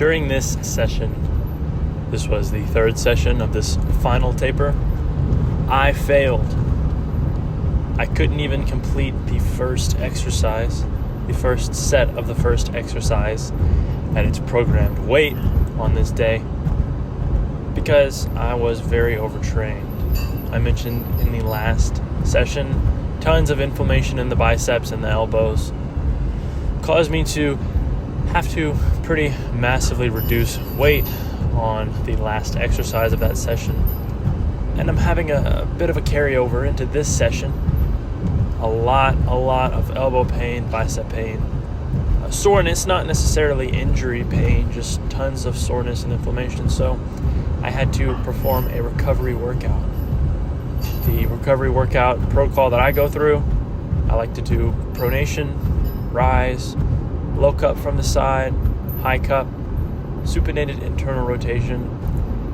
During this session, this was the third session of this final taper, I failed. I couldn't even complete the first exercise, the first set of the first exercise at its programmed weight on this day because I was very overtrained. I mentioned in the last session, tons of inflammation in the biceps and the elbows caused me to have to pretty massively reduce weight on the last exercise of that session. And I'm having a bit of a carryover into this session. A lot of elbow pain, bicep pain, soreness, not necessarily injury pain, just tons of soreness and inflammation. So I had to perform a recovery workout. The recovery workout protocol that I go through, I like to do pronation, rise, low cup from the side, high cup, supinated internal rotation,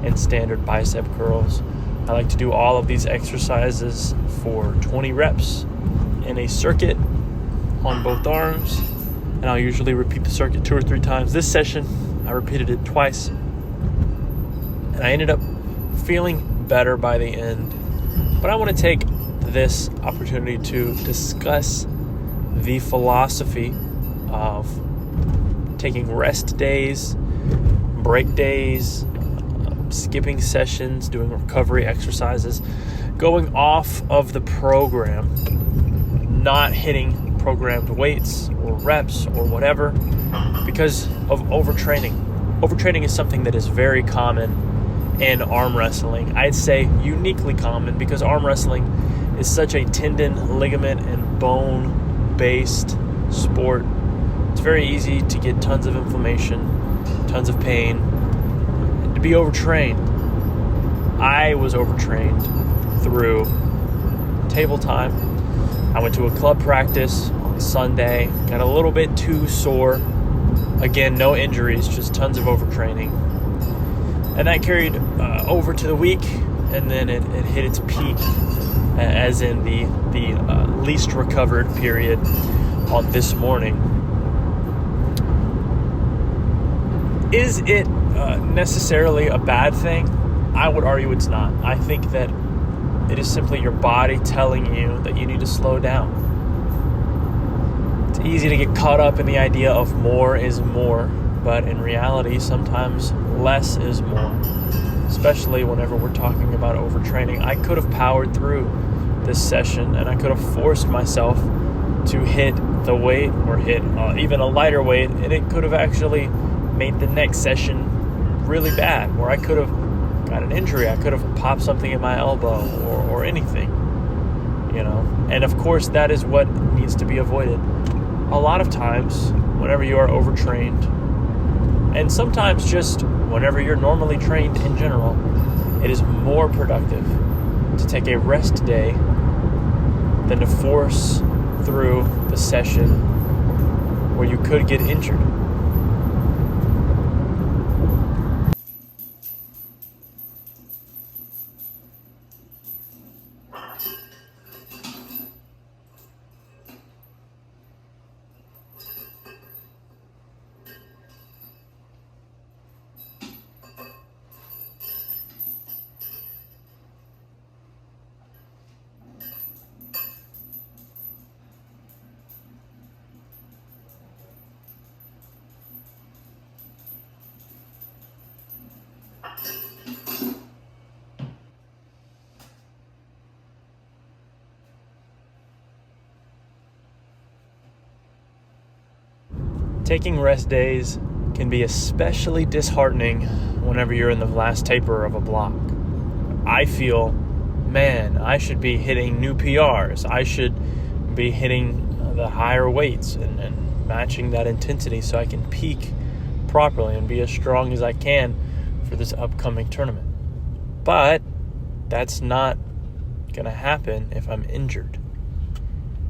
and standard bicep curls. I like to do all of these exercises for 20 reps in a circuit on both arms, and I'll usually repeat the circuit 2 or 3 times. This session, I repeated it twice, and I ended up feeling better by the end. But I want to take this opportunity to discuss the philosophy of taking rest days, break days, skipping sessions, doing recovery exercises, going off of the program, not hitting programmed weights or reps or whatever because of overtraining. Overtraining is something that is very common in arm wrestling. I'd say uniquely common because arm wrestling is such a tendon, ligament, and bone-based sport. It's very easy to get tons of inflammation, tons of pain, and to be overtrained. I was overtrained through table time. I went to a club practice on Sunday, got a little bit too sore. Again, no injuries, just tons of overtraining. And that carried over to the week, and then it hit its peak, as in the least recovered period on this morning. Is it necessarily a bad thing? I would argue it's not. I think that it is simply your body telling you that you need to slow down. It's easy to get caught up in the idea of more is more, but in reality, sometimes less is more, especially whenever we're talking about overtraining. I could have powered through this session, and I could have forced myself to hit the weight or hit even a lighter weight, and it could have actually made the next session really bad, where I could have got an injury. I could have popped something in my elbow or anything, And of course, that is what needs to be avoided. A lot of times, whenever you are overtrained, and sometimes just whenever you're normally trained in general, it is more productive to take a rest day than to force through the session where you could get injured. Taking rest days can be especially disheartening whenever you're in the last taper of a block. I feel, man, I should be hitting new PRs. I should be hitting the higher weights and matching that intensity so I can peak properly and be as strong as I can for this upcoming tournament. But that's not going to happen if I'm injured.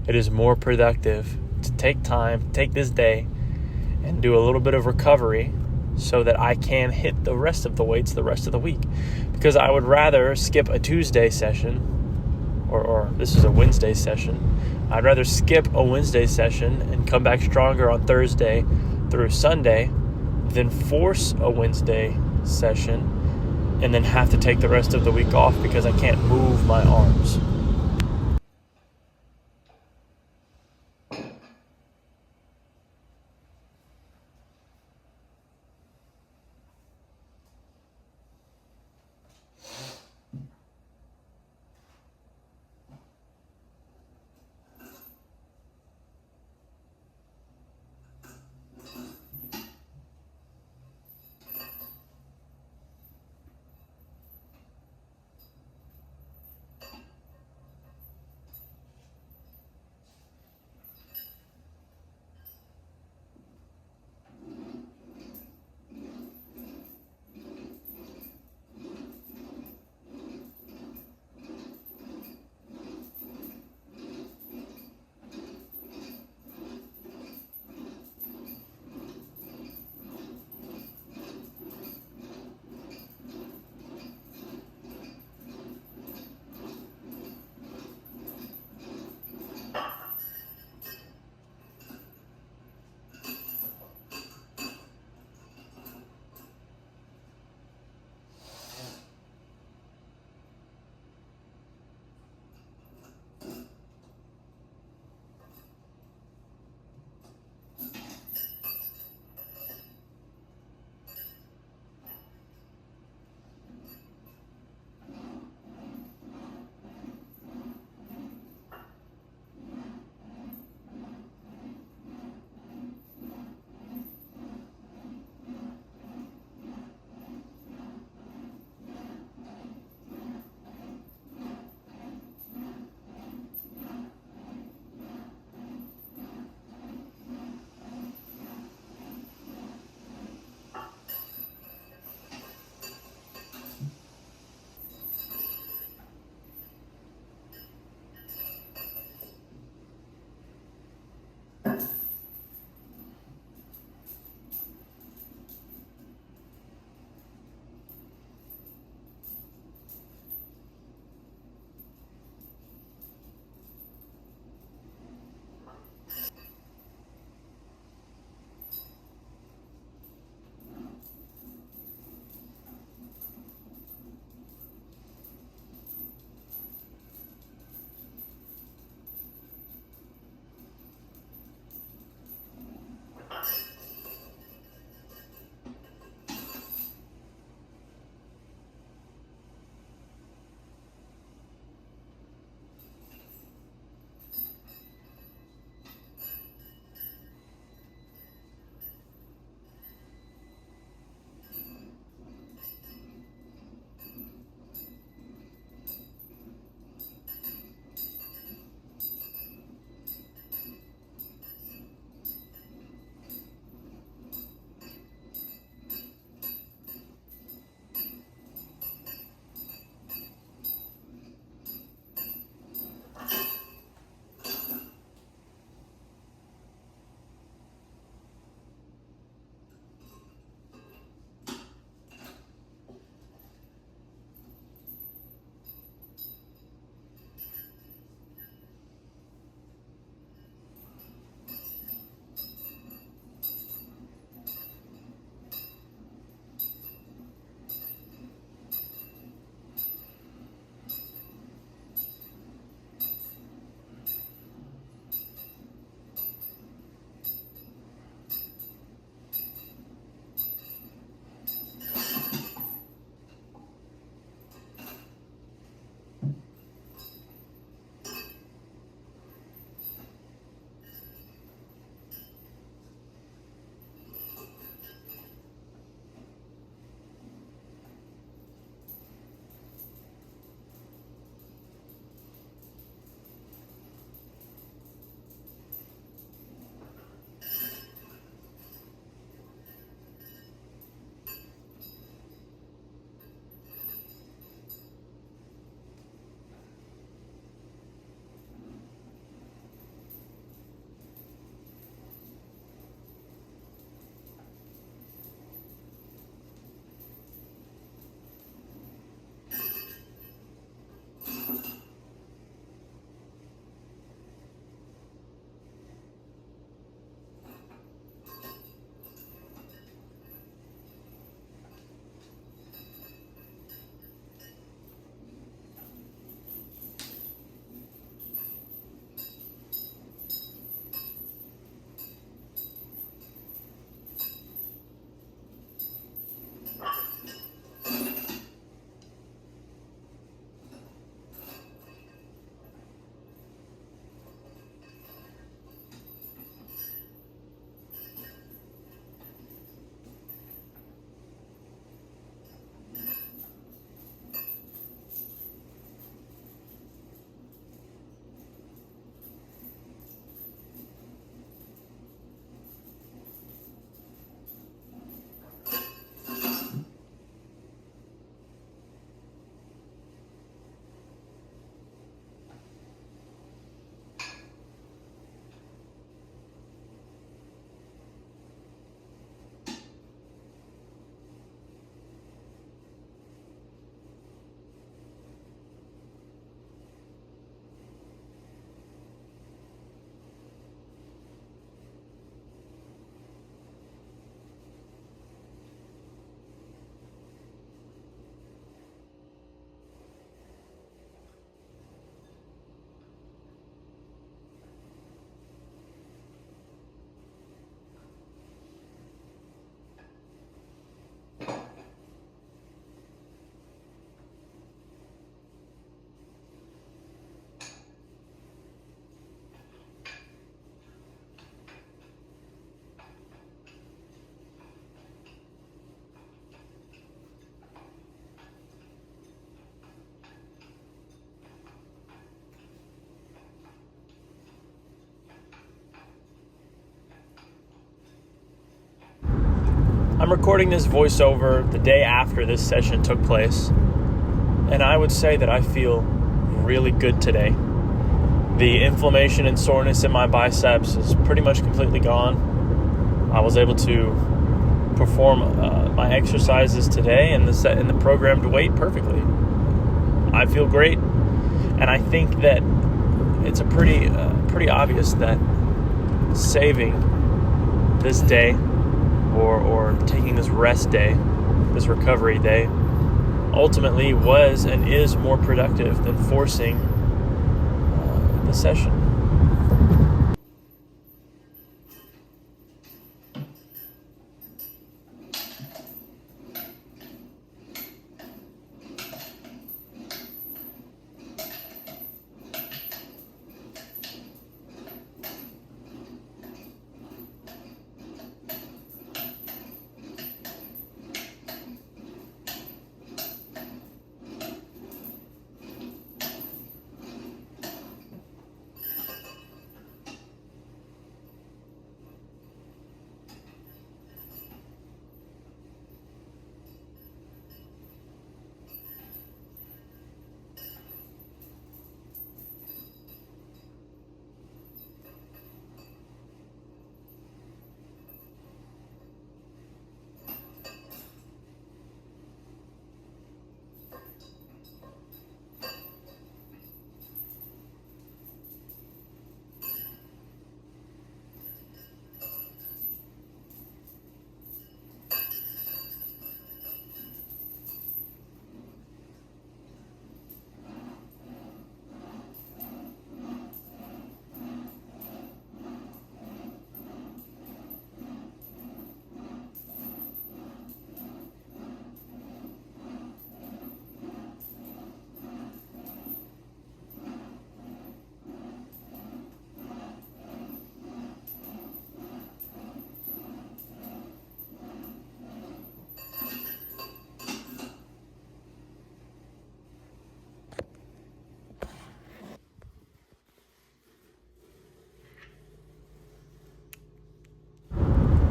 It is more productive to take time, take this day, and do a little bit of recovery so that I can hit the rest of the weights the rest of the week. Because I would rather skip a Tuesday session, or this is a Wednesday session. I'd rather skip a Wednesday session and come back stronger on Thursday through Sunday then force a Wednesday session, and then have to take the rest of the week off because I can't move my arms. I'm recording this voiceover the day after this session took place, and I would say that I feel really good today. The inflammation and soreness in my biceps is pretty much completely gone. I was able to perform my exercises today in the programmed weight perfectly. I feel great, and I think that it's pretty obvious that saving this day or taking this rest day, this recovery day, ultimately was and is more productive than forcing the session.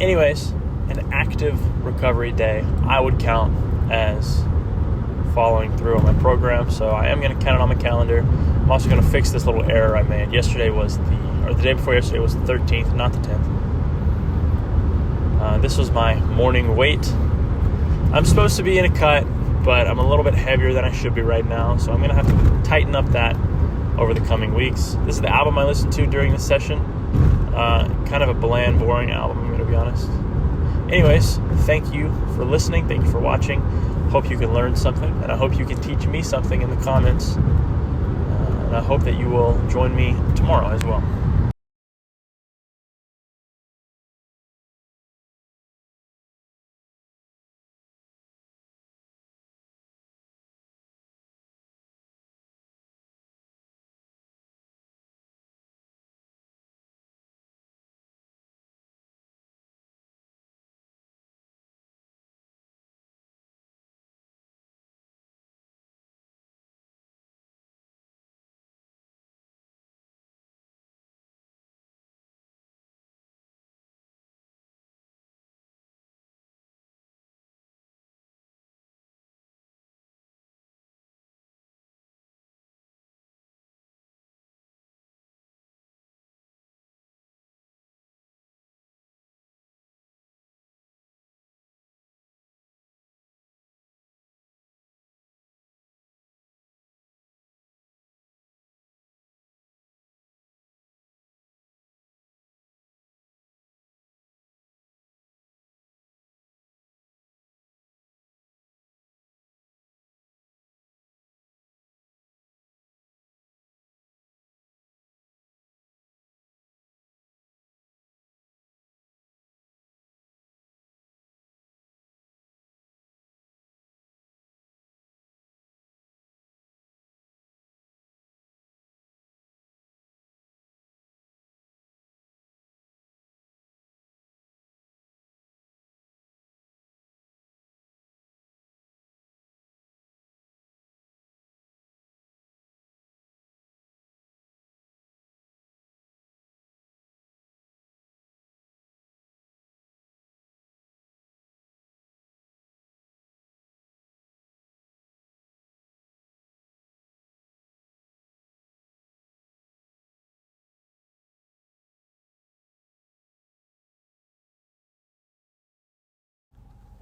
Anyways, an active recovery day I would count as following through on my program, so I am going to count it on my calendar. I'm also going to fix this little error I made. The day before yesterday was the 13th, not the 10th. This was my morning weight. I'm supposed to be in a cut, but I'm a little bit heavier than I should be right now, so I'm going to have to tighten up that over the coming weeks. This is the album I listened to during the session. Kind of a bland, boring album, I'm going to be honest. Anyways, thank you for listening. Thank you for watching. Hope you can learn something, and I hope you can teach me something in the comments. And I hope that you will join me tomorrow as well.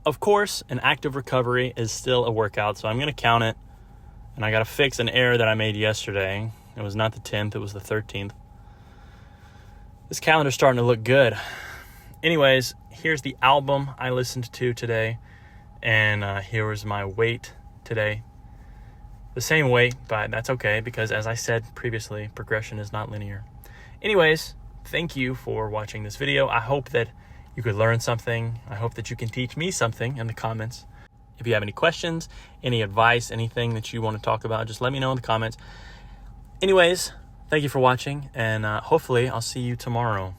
Of course, an active recovery is still a workout, so I'm going to count it. And I got to fix an error that I made yesterday. It was not the 10th, it was the 13th. This calendar's starting to look good. Anyways, here's the album I listened to today. And here was my weight today. The same weight, but that's okay because as I said previously, progression is not linear. Anyways, thank you for watching this video. I hope that you could learn something. I hope that you can teach me something in the comments. If you have any questions, any advice, anything that you want to talk about, just let me know in the comments. Anyways, thank you for watching, and hopefully I'll see you tomorrow.